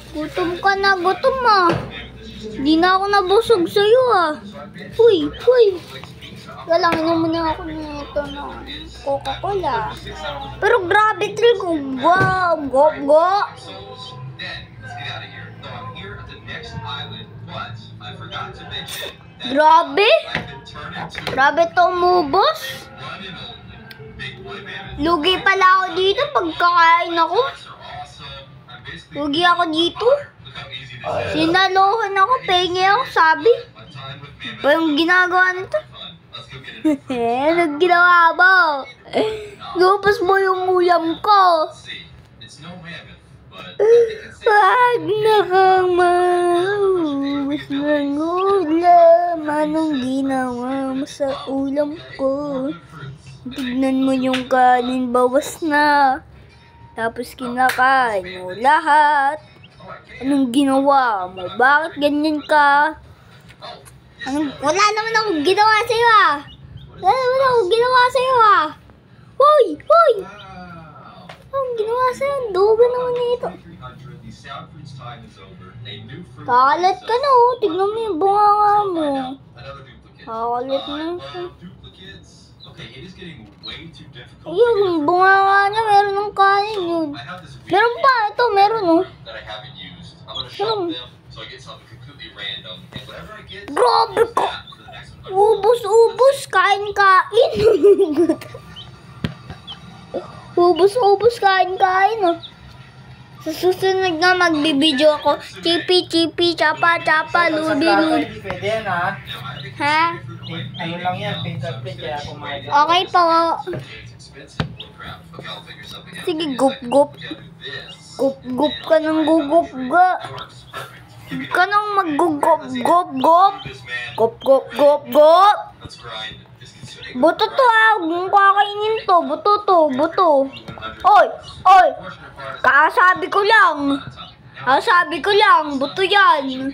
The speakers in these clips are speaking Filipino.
Gutom ka na, gutom ah. Hindi na ako nabusog sa'yo ah. Uy. Wala lang, inom muna ako nito ng Coca-Cola. Pero grabe trip. Go. Grabe to umubos. Lugi pala ako dito pagkakain ako. Lugi ako dito. Sinalohan ako, pengi ako, sabi. Pa yung ginagawa nito. Anong ginawa mo? Lupas mo yung ulam ko. Wag na kang maubos ng ulam. Anong ginawa mo sa ulam ko? Tignan mo yung kanin, bawas na. Tapos kinakain mo lahat. Anong ginawa mo? Bakit ganyan ka? Wala naman akong ginawa sa'yo ah. Hoy! Anong ginawa sa'yo? Ang dobe naman nito. Kakalat ka na oh. Tignan mo yung bunganga mo. Kakalat na siya. Ayun, yung bunganga niya. Meron ng kanin yun. Meron pa. Ito, meron oh. Grabe ka! Ubus, kain. Ubus, kain oh. Sa susunod na magbibideo ako. Chipi, chapa, ludi. Pwede yan ha? Ha? Ano lang yan, fingerprint kaya kumain. Okay pa. Sige, gup. Gup ka ng gugup ga. Ka nang mag-gup. Gup. Buto to ah. Huwag mong kakainin to. Buto. Oy. Kakasabi ko lang. Buto yan.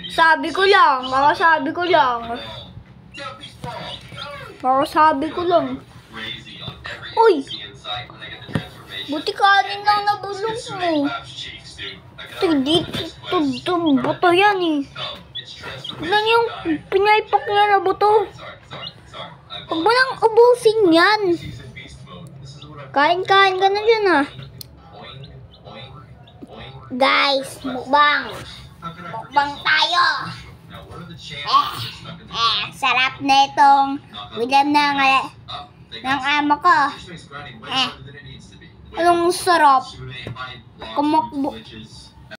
Kakasabi ko lang. Uy. Buti kanin lang nabulong mo. Dito, buto yan eh. Tignan yung pinaypak niya na buto. Huwag mo nang ubusin yan. Kain ka na dyan ah. Guys, mukbang tayo. Sarap na itong ulam ng amo ko. Anong sarap? Kumakbo.